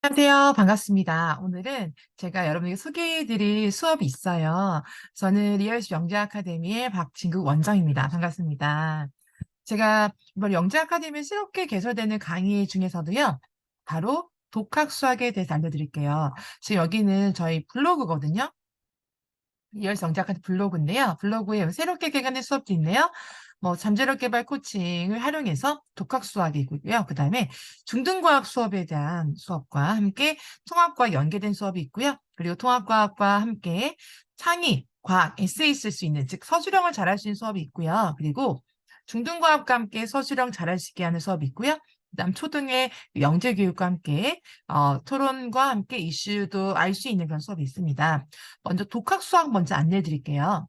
안녕하세요. 반갑습니다. 오늘은 제가 여러분에게 소개해드릴 수업이 있어요. 저는 리얼스 영재 아카데미의 박진국 원장입니다. 반갑습니다. 제가 이번 영재 아카데미에 새롭게 개설되는 강의 중에서도요, 바로 독학 수학에 대해서 알려드릴게요. 지금 여기는 저희 블로그거든요. 리얼스 영재 아카데미 블로그인데요. 블로그에 새롭게 개관된 수업도 있네요. 뭐 잠재력 개발 코칭을 활용해서 독학 수학이고요. 그다음에 중등과학 수업에 대한 수업과 함께 통합과학 연계된 수업이 있고요. 그리고 통합과학과 함께 창의, 과학, 에세이 쓸 수 있는, 즉 서술형을 잘할 수 있는 수업이 있고요. 그리고 중등과학과 함께 서술형 잘할 수 있게 하는 수업이 있고요. 그다음 초등의 영재교육과 함께 토론과 함께 이슈도 알 수 있는 그런 수업이 있습니다. 먼저 독학 수학 먼저 안내해 드릴게요.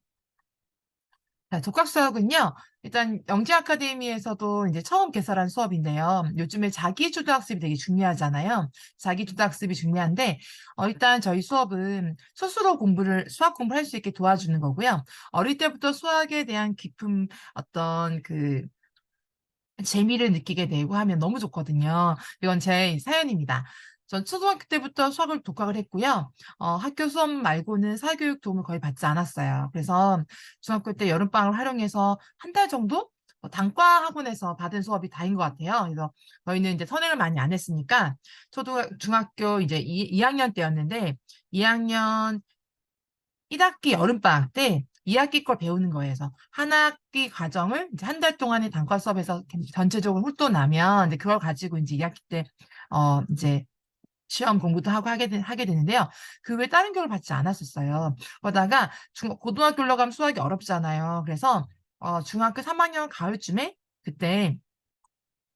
자, 독학 수학은요, 일단 영재 아카데미에서도 이제 처음 개설한 수업인데요. 요즘에 자기주도 학습이 되게 중요하잖아요. 자기주도 학습이 중요한데, 일단 저희 수업은 스스로 수학 공부를 할 수 있게 도와주는 거고요. 어릴 때부터 수학에 대한 깊은 어떤 재미를 느끼게 되고 하면 너무 좋거든요. 이건 제 사연입니다. 전 초등학교 때부터 수학을 독학을 했고요. 학교 수업 말고는 사교육 도움을 거의 받지 않았어요. 그래서 중학교 때 여름방학을 활용해서 한 달 정도 단과 학원에서 받은 수업이 다인 것 같아요. 그래서 저희는 이제 선행을 많이 안 했으니까 중학교 이제 2학년 때였는데 2학년 1학기 여름방학 때 2학기 걸 배우는 거예요. 그래서 한 학기 과정을 이제 한 달 동안의 단과 수업에서 전체적으로 훑어나면 이제 그걸 가지고 이제 2학기 때, 이제 시험 공부도 하고 하게 되는데요. 그 외에 다른 교육을 받지 않았었어요. 그러다가 고등학교 올라가면 수학이 어렵잖아요. 그래서, 중학교 3학년 가을쯤에 그때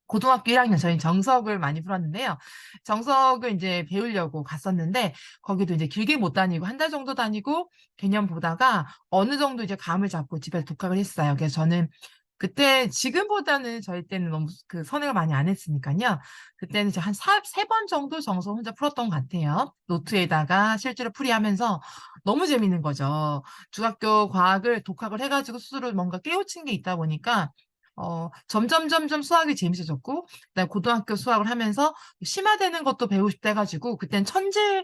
고등학교 1학년 저희 정석을 많이 풀었는데요. 정석을 이제 배우려고 갔었는데 거기도 이제 길게 못 다니고 한 달 정도 다니고 개념 보다가 어느 정도 이제 감을 잡고 집에서 독학을 했어요. 그래서 저는 그때 지금보다는 저희 때는 너무 그 선행을 많이 안 했으니까요. 그때는 이제 한 세 번 정도 정석 혼자 풀었던 것 같아요. 노트에다가 실제로 풀이하면서 너무 재밌는 거죠. 중학교 과학을 독학을 해가지고 스스로 뭔가 깨우친 게 있다 보니까 점점 수학이 재밌어졌고, 그다음에 고등학교 수학을 하면서 심화되는 것도 배우고 싶다 해가지고, 그땐 천재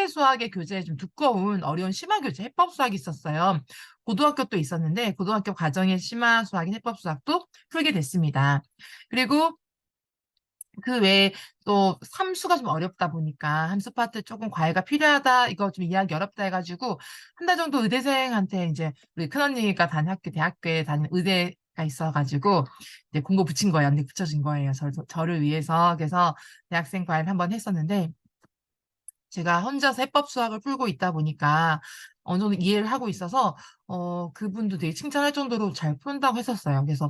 수학의 교재에 좀 두꺼운 어려운 심화 교재, 해법 수학이 있었어요. 고등학교 도 있었는데, 고등학교 과정의 심화 수학인 해법 수학도 풀게 됐습니다. 그리고 그 외에 또 함수가 좀 어렵다 보니까 함수 파트 조금 과외가 필요하다 이거 좀 이해하기 어렵다 해가지고 한 달 정도 의대생한테 이제 우리 큰언니가 다닌 대학교에 다니는 의대가 있어가지고 이제 공고 붙인 거예요. 언니 붙여준 거예요. 저를 위해서. 그래서 대학생 과외를 한번 했었는데 제가 혼자서 해법 수학을 풀고 있다 보니까 어느 정도 이해를 하고 있어서 그분도 되게 칭찬할 정도로 잘 푼다고 했었어요. 그래서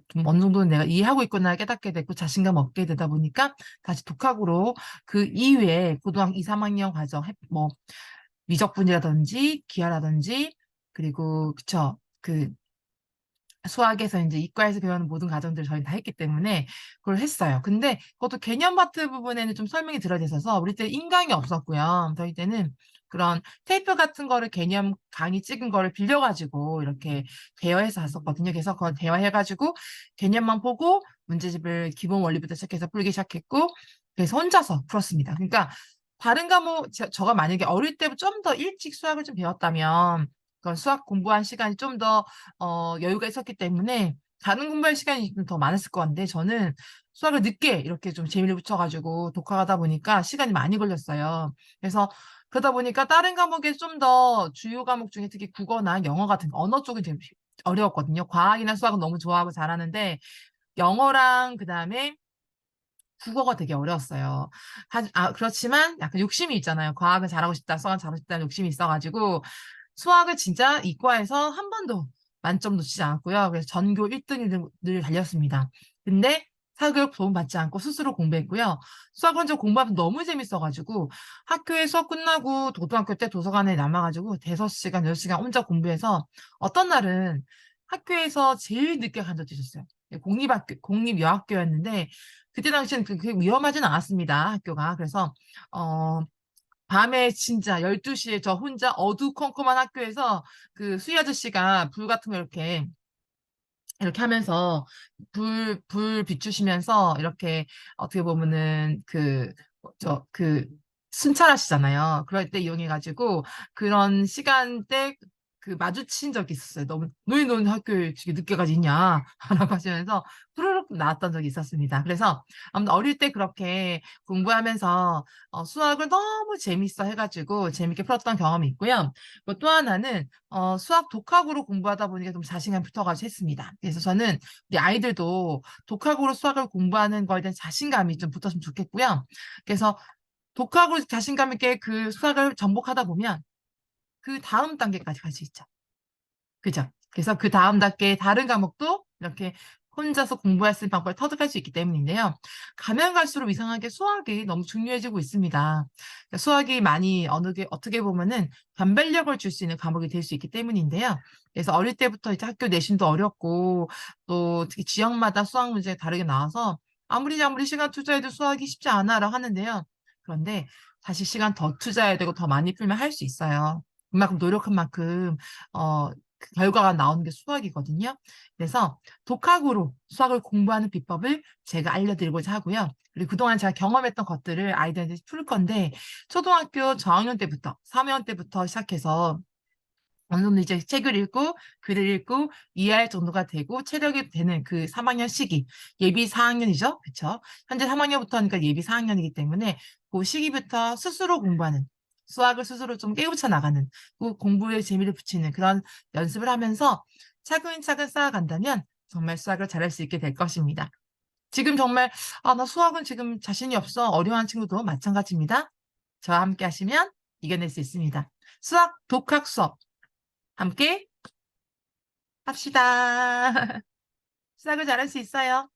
좀 어느 정도는 내가 이해하고 있구나 깨닫게 됐고 자신감 얻게 되다 보니까 다시 독학으로 그 이후에 고등학교 2, 3학년 과정 뭐 미적분이라든지 기하라든지 그리고 그쵸 수학에서 이제 이과에서 배우는 모든 과정들을 저희 다 했기 때문에 그걸 했어요. 근데 그것도 개념 파트 부분에는 좀 설명이 들어져 있어서 우리 때 인강이 없었고요. 저희 때는 그런 테이프 같은 거를 개념 강의 찍은 거를 빌려가지고 이렇게 대여해서 했었거든요. 그래서 그걸 대여해가지고 개념만 보고 문제집을 기본 원리부터 시작해서 풀기 시작했고 그래서 혼자서 풀었습니다. 그러니까 다른 과목 저가 만약에 어릴 때부터 좀 더 일찍 수학을 좀 배웠다면 그런 수학 공부한 시간이 좀 더 여유가 있었기 때문에 다른 공부할 시간이 좀 더 많았을 것 같은데 저는 수학을 늦게 이렇게 좀 재미를 붙여가지고 독학하다 보니까 시간이 많이 걸렸어요. 그래서 그러다 보니까 다른 과목에 좀 더 주요 과목 중에 특히 국어나 영어 같은 언어 쪽은 좀 어려웠거든요. 과학이나 수학은 너무 좋아하고 잘하는데 영어랑 그다음에 국어가 되게 어려웠어요. 그렇지만 약간 욕심이 있잖아요. 과학은 잘하고 싶다, 수학은 잘하고 싶다는 욕심이 있어가지고 수학을 진짜 이과에서 한 번도 만점 놓치지 않았고요. 그래서 전교 1등을 늘 달렸습니다. 근데 사교육 도움 받지 않고 스스로 공부했고요. 수학 먼저 공부하면 너무 재밌어가지고 학교에 수업 끝나고 고등학교 때 도서관에 남아가지고 대여섯 시간 6시간 혼자 공부해서 어떤 날은 학교에서 제일 늦게 간 적도 있었어요. 공립여학교였는데 그때 당시에는 그렇게 위험하진 않았습니다. 학교가. 그래서 어 밤에 진짜 12시에 저 혼자 어두컴컴한 학교에서 그 수희 아저씨가 불 같은 거 이렇게 하면서 불 비추시면서 이렇게 어떻게 보면은 그 순찰하시잖아요. 그럴 때 이용해가지고 그런 시간대 그 마주친 적이 있었어요. 너무 너희 학교에 지금 늦게까지 있냐? 라고 하시면서 후루룩 나왔던 적이 있었습니다. 그래서 아무튼 어릴 때 그렇게 공부하면서 수학을 너무 재밌어 해가지고 재밌게 풀었던 경험이 있고요. 또 하나는 수학 독학으로 공부하다 보니까 좀 자신감이 붙어가지고 했습니다. 그래서 저는 우리 아이들도 독학으로 수학을 공부하는 거에 대한 자신감이 좀 붙었으면 좋겠고요. 그래서 독학으로 자신감 있게 그 수학을 정복하다 보면 그 다음 단계까지 갈 수 있죠. 그죠? 그래서 그 다음 단계 다른 과목도 이렇게 혼자서 공부할 수 있는 방법을 터득할 수 있기 때문인데요. 가면 갈수록 이상하게 수학이 너무 중요해지고 있습니다. 그러니까 수학이 많이 어느 게 어떻게 보면은 변별력을 줄 수 있는 과목이 될 수 있기 때문인데요. 그래서 어릴 때부터 이제 학교 내신도 어렵고 또 특히 지역마다 수학 문제가 다르게 나와서 아무리 시간 투자해도 수학이 쉽지 않아라 하는데요. 그런데 사실 시간 더 투자해야 되고 더 많이 풀면 할 수 있어요. 그만큼 노력한 만큼 그 결과가 나오는 게 수학이거든요. 그래서 독학으로 수학을 공부하는 비법을 제가 알려드리고자 하고요. 그리고 그동안 제가 경험했던 것들을 아이들한테 풀 건데, 초등학교 저학년 때부터, 3학년 때부터 시작해서 어느 정도 이제 책을 읽고 글을 읽고 이해할 정도가 되고 체력이 되는 그 3학년 시기, 예비 4학년이죠. 그쵸? 현재 3학년부터 하니까 예비 4학년이기 때문에 그 시기부터 스스로 공부하는, 수학을 스스로 좀 깨우쳐 나가는, 그 공부에 재미를 붙이는 그런 연습을 하면서 차근차근 쌓아간다면 정말 수학을 잘할 수 있게 될 것입니다. 지금 정말, 나 수학은 지금 자신이 없어. 어려워하는 친구도 마찬가지입니다. 저와 함께 하시면 이겨낼 수 있습니다. 수학 독학 수업 함께 합시다. 수학을 잘할 수 있어요.